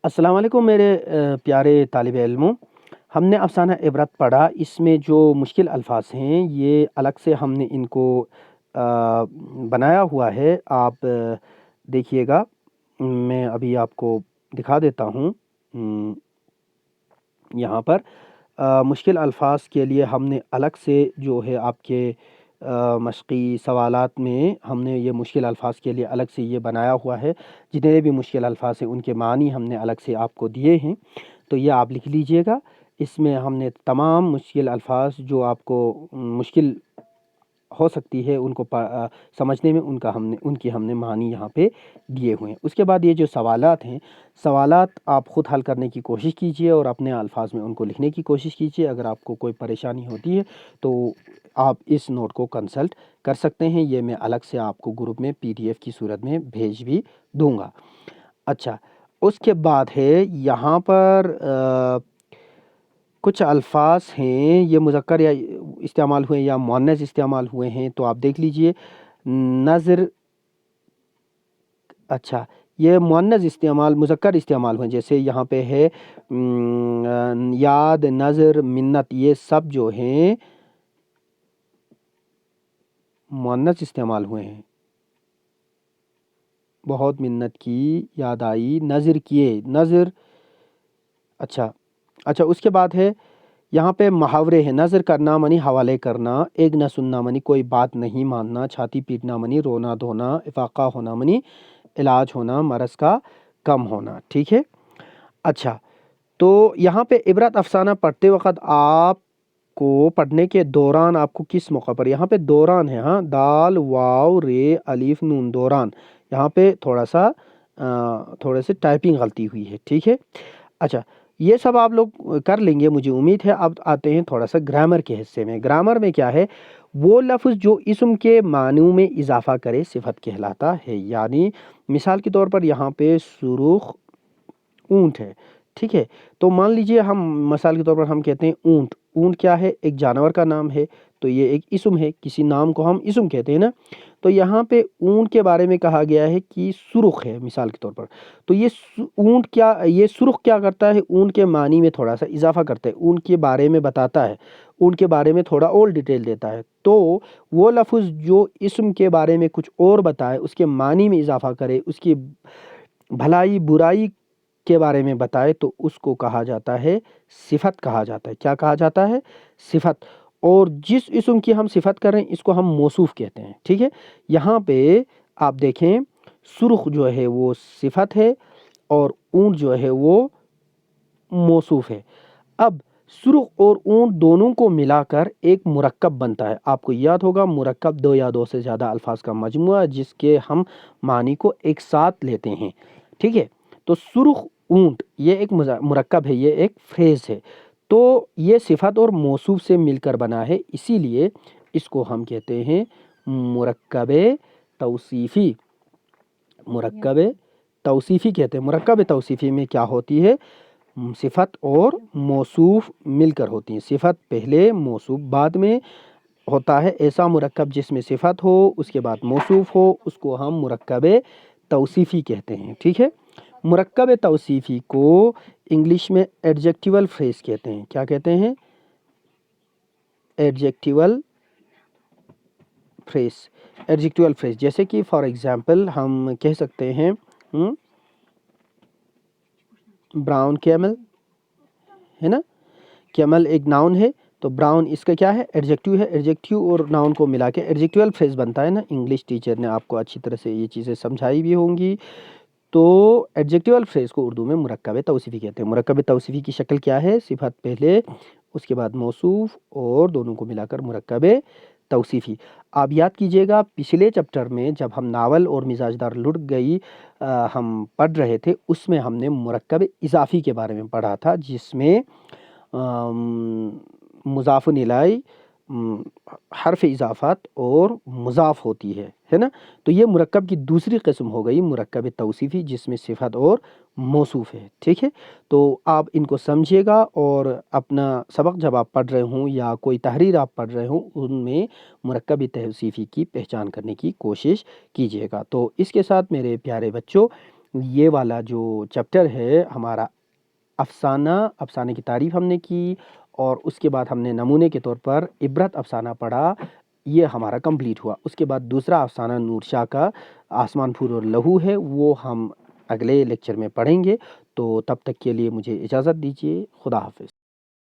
अस्सलाम वालेकुम मेरे प्यारे तालिब इल्मों। हमने अफ़साना इबरत पढ़ा, इसमें जो मुश्किल अल्फ़ाज़ हैं ये अलग से हमने इनको बनाया हुआ है। आप देखिएगा, मैं अभी आपको दिखा देता हूँ। यहाँ पर मुश्किल अल्फ़ाज़ के लिए हमने अलग से जो है आपके मश्क़ी सवालात में हमने ये मुश्किल अल्फ़ाज़ के लिए अलग से ये बनाया हुआ है। जितने भी मुश्किल अल्फ़ाज़ हैं उनके मानी हमने अलग से आपको दिए हैं, तो ये आप लिख लीजिएगा। इसमें हमने तमाम मुश्किल अल्फ़ाज़ जो आपको मुश्किल हो सकती है उनको समझने में उनकी हमने मानी यहाँ पे दिए हुए हैं। उसके बाद ये जो सवालात हैं, सवालात आप ख़ुद हल करने की कोशिश कीजिए और अपने अल्फाज में उनको लिखने की कोशिश कीजिए। अगर आपको कोई परेशानी होती है तो आप इस नोट को कंसल्ट कर सकते हैं। ये मैं अलग से आपको ग्रुप में PDF की सूरत में भेज भी दूँगा। अच्छा, उसके बाद है यहाँ पर कुछ अल्फ़ाज़ हैं, ये मुज़क्कर या इस्तेमाल हुए या मुअन्नस इस्तेमाल हुए हैं, तो आप देख लीजिए। नज़र, अच्छा, ये मुअन्नस इस्तेमाल मुज़क्कर इस्तेमाल हुए, जैसे यहाँ पे है याद, नज़र, मिन्नत, ये सब जो हैं मुअन्नस इस्तेमाल हुए हैं। बहुत मिन्नत की, याद आई, नज़र किए, नज़र। अच्छा, उसके बाद है यहाँ पे मुहावरे हैं। नज़र करना मनी हवाले करना, एक न सुनना मनी कोई बात नहीं मानना, छाती पीटना मनी रोना धोना, इफ़ाक़ा होना मनी इलाज होना, मरज़ का कम होना। ठीक है। अच्छा, तो यहाँ पे इबरत अफ़साना पढ़ते वक़्त आपको पढ़ने के दौरान आपको किस मौका पर, यहाँ पे दौरान है, हाँ, दाल वाव रे अलिफ नून, दौरान, यहाँ पे थोड़े से टाइपिंग गलती हुई है। ठीक है। अच्छा, ये सब आप लोग कर लेंगे मुझे उम्मीद है। अब आते हैं थोड़ा सा ग्रामर के हिस्से में। ग्रामर में क्या है, वो लफ्ज़ जो इस्म के मानू में इजाफ़ा करे सिफत कहलाता है। यानी मिसाल के तौर पर यहाँ पे सुरुख ऊँट है। ठीक है, तो मान लीजिए हम मिसाल के तौर पर हम कहते हैं ऊँट। ऊँट क्या है, एक जानवर का नाम है, तो ये एक इस्म है, किसी नाम को हम इस्म कहते हैं ना। तो यहाँ पे ऊँट के बारे में कहा गया है कि सुरुख है मिसाल के तौर पर। तो ये ऊँट क्या, ये सुरुख क्या करता है, ऊँट के मानी में थोड़ा सा इजाफा करता है, ऊँट के बारे में बताता है, ऊँट के बारे में थोड़ा और डिटेल देता है। तो वो लफ्ज़ जो इस्म के बारे में कुछ और बताए, उसके मानी में इजाफा करे, उसकी भलाई बुराई के बारे में बताए, तो उसको कहा जाता है सिफत कहा जाता है। क्या कहा जाता है, सिफत। और जिस इस्म की हम सिफत कर रहे हैं इसको हम मौसूफ कहते हैं। ठीक है, यहाँ पे आप देखें, सुर्ख जो है वो सिफत है और ऊँट जो है वो मौसूफ है। अब सुर्ख और ऊँट दोनों को मिलाकर एक मुरक्कब बनता है। आपको याद होगा, मुरक्कब दो या दो से ज़्यादा अल्फाज का मजमुआ जिसके हम मानी को एक साथ लेते हैं। ठीक है, तो सुर्ख ऊँट ये एक मुरक्कब है, ये एक फ्रेज है। तो ये सिफत और मौसूफ से मिलकर बना है, इसीलिए इसको हम कहते हैं मुरक्कबे तौसीफ़ी। मुरक्कबे तौसीफ़ी कहते हैं। मुरक्कब तौसीफ़ी में क्या होती है, सिफत और मौसूफ मिलकर होती हैं। सिफत पहले, मौसूफ बाद में होता है। ऐसा मुरक्कब जिसमें सिफत हो उसके बाद मौसूफ हो, उसको हम मुरक्कब तौसीफ़ी कहते हैं। ठीक है, मुरक्कब तौसीफ़ी को इंग्लिश में एडजेक्टिवल फ्रेज कहते हैं। क्या कहते हैं, एडजेक्टिवल फ्रेज। एडजेक्टिवल फ्रेज जैसे कि फॉर एग्जांपल हम कह सकते हैं ब्राउन कैमल, है ना। कैमल एक नाउन है, तो ब्राउन इसका क्या है, एडजेक्टिव है। एडजेक्टिव और नाउन को मिला के एडजेक्टिवल फ्रेज बनता है ना। इंग्लिश टीचर ने आपको अच्छी तरह से ये चीज़ें समझाई भी होंगी। तो एडजेक्टिवल फ्रेज को उर्दू में मुरक्कब तौसीफ़ी कहते हैं। मुरक्कब तौसीफ़ी की शक्ल क्या है, सिफत पहले, उसके बाद मौसूफ और दोनों को मिलाकर मुरक्कब तौसीफ़ी। आप याद कीजिएगा, पिछले चैप्टर में जब हम नावल और मिजाजदार लुढ़क गई हम पढ़ रहे थे, उसमें हमने मुरक्कब इज़ाफ़ी के बारे में पढ़ा था, जिसमें मुज़ाफ़ुन इलैहि, हर्फ इजाफ़त और मुज़ाफ़ होती है ना। तो ये मुरक्कब की दूसरी किस्म हो गई मुरक्कब तौसीफ़ी, जिसमें सिफत और मौसूफ है। ठीक है, तो आप इनको समझिएगा और अपना सबक जब आप पढ़ रहे हों या कोई तहरीर आप पढ़ रहे हों, उनमें मुरक्कब तौसीफ़ी की पहचान करने की कोशिश कीजिएगा। तो इसके साथ मेरे प्यारे बच्चों, یہ والا جو چیپٹر ہے ہمارا افسانے کی تعریف ہم نے کی، اور اس کے بعد ہم نے نمونے کے طور پر عبرت افسانہ پڑھا، یہ ہمارا کمپلیٹ ہوا۔ اس کے بعد دوسرا افسانہ نور شاہ کا آسمان پھول اور لہو ہے، وہ ہم اگلے لیکچر میں پڑھیں گے۔ تو تب تک کے لیے مجھے اجازت دیجیے، خدا حافظ۔